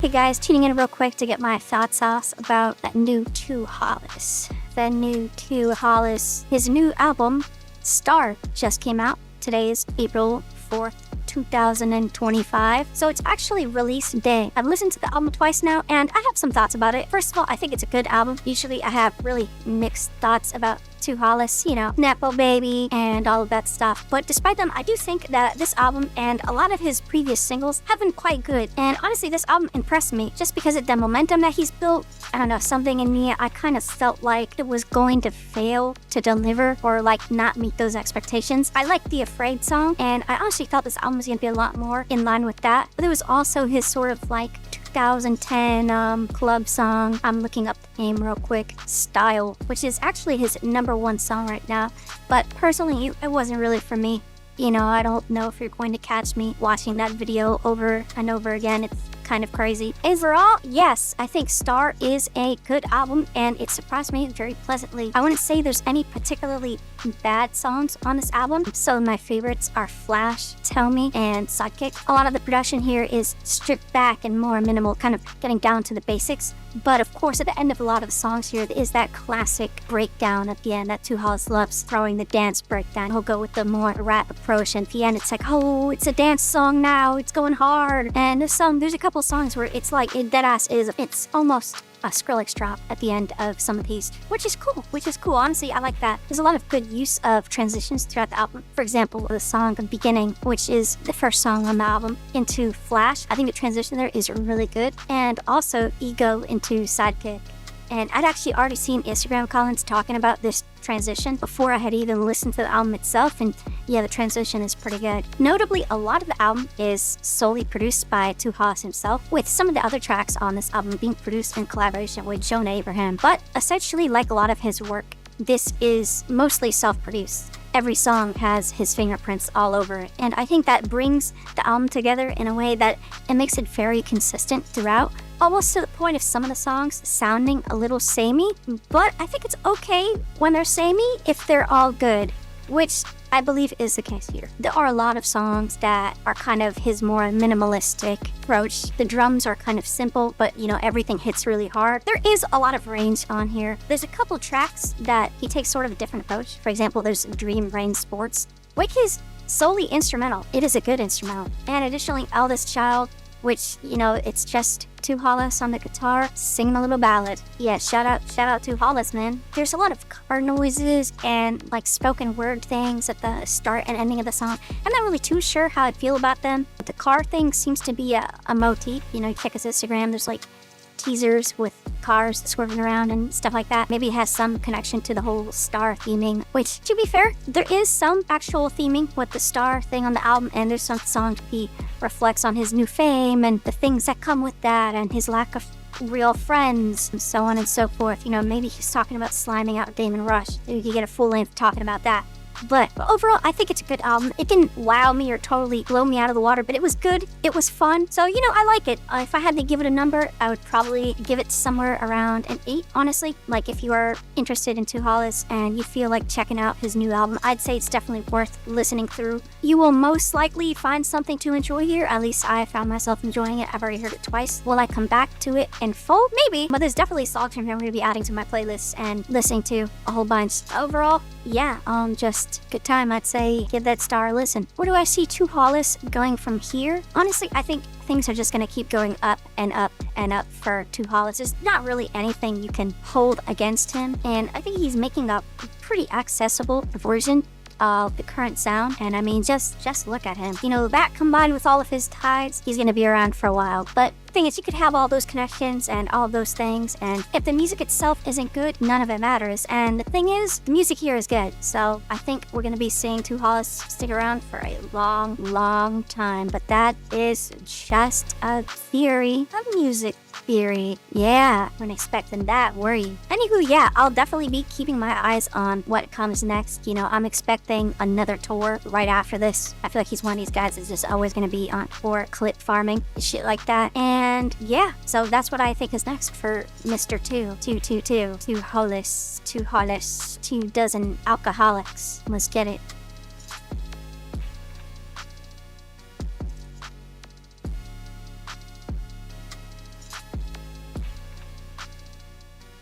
Hey guys, tuning in real quick to get my thoughts off about that new 2hollis. The new 2hollis, his new album, Star, just came out. Today is April 4th, 2025. So it's actually release day. I've listened to the album twice now, and I have some thoughts about it. First of all, I think it's a good album. Usually I have really mixed thoughts about 2hollis, you know, Nepo Baby and all of that stuff. But despite them, I do think that this album and a lot of his previous singles have been quite good. And honestly, this album impressed me just because of the momentum that he's built. I don't know, something in me, I kind of felt like it was going to fail to deliver or like not meet those expectations. I like the Afraid song, and I honestly thought this album was going to be a lot more in line with that. But there was also his sort of like 2010 club song. I'm looking up the name real quick. Style, which is actually his #1 song right now. But personally, it wasn't really for me. You know, I don't know if you're going to catch me watching that video over and over again. It's kind of crazy. Overall, yes, I think Star is a good album, and it surprised me very pleasantly. I wouldn't say there's any particularly bad songs on this album. Some of my favorites are Flash, Tell Me, and Sidekick. A lot of the production here is stripped back and more minimal, kind of getting down to the basics. But of course, at the end of a lot of the songs here is that classic breakdown at the end that 2hollis loves, throwing the dance breakdown. He'll go with the more rap approach, and at the end it's like, oh, it's a dance song now, it's going hard. And there's a couple songs where it's like, it's almost a Skrillex drop at the end of some of these, which is cool. Honestly, I like that. There's a lot of good use of transitions throughout the album. For example, the song Beginning, which is the first song on the album, into Flash. I think the transition there is really good. And also Ego into Sidekick. And I'd actually already seen Instagram comments talking about this transition before I had even listened to the album itself, and yeah, the transition is pretty good. Notably, a lot of the album is solely produced by 2hollis himself, with some of the other tracks on this album being produced in collaboration with Jonah Abraham. But essentially, like a lot of his work, this is mostly self-produced. Every song has his fingerprints all over it, and I think that brings the album together in a way that it makes it very consistent throughout, almost to the point of some of the songs sounding a little samey. But I think it's okay when they're samey if they're all good, which I believe is the case here. There are a lot of songs that are kind of his more minimalistic approach. The drums are kind of simple, but you know, everything hits really hard. There is a lot of range on here. There's a couple tracks that he takes sort of a different approach. For example, there's Dream Rain Sports, which is solely instrumental. It is a good instrumental. And additionally, Eldest Child, which, you know, it's just 2hollis on the guitar singing a little ballad. Yeah, shout out 2hollis, man. There's a lot of car noises and like spoken word things at the start and ending of the song. I'm not really too sure how I'd feel about them. But the car thing seems to be a motif. You know, you check his Instagram, there's like teasers with cars swerving around and stuff like that. Maybe it has some connection to the whole star theming, which, to be fair, there is some actual theming with the star thing on the album, and there's some songs he reflects on his new fame and the things that come with that and his lack of real friends and so on and so forth. You know, maybe he's talking about sliming out Damon Rush. Maybe you get a full length talking about that. But overall, I think it's a good album. It didn't wow me or totally blow me out of the water, but it was good. It was fun. So, you know, I like it. If I had to give it a number, I would probably give it somewhere around an 8, honestly. Like, if you are interested in 2hollis and you feel like checking out his new album, I'd say it's definitely worth listening through. You will most likely find something to enjoy here. At least I found myself enjoying it. I've already heard it twice. Will I come back to it in full? Maybe. But there's definitely songs from him I'm going to be adding to my playlist and listening to a whole bunch. Overall, yeah, just good time. I'd say give that Star a listen. Where do I see 2hollis going from here? Honestly, I think things are just going to keep going up and up and up for 2hollis. There's not really anything you can hold against him, and I think he's making a pretty accessible version of the current sound. And I mean, just look at him. You know, that combined with all of his ties, he's going to be around for a while. But the thing is, you could have all those connections and all those things, and if the music itself isn't good, none of it matters. And the thing is, the music here is good. So I think we're going to be seeing 2hollis stick around for a long time. But that is just a theory, a music theory. Yeah, weren't expecting that, were you? Anywho, yeah, I'll definitely be keeping my eyes on what comes next. You know, I'm expecting another tour right after this. I feel like he's one of these guys that's just always going to be on tour, clip farming, shit like that. And yeah, so that's what I think is next for Mr. 2hollis, 2 dozen alcoholics. Let's get it.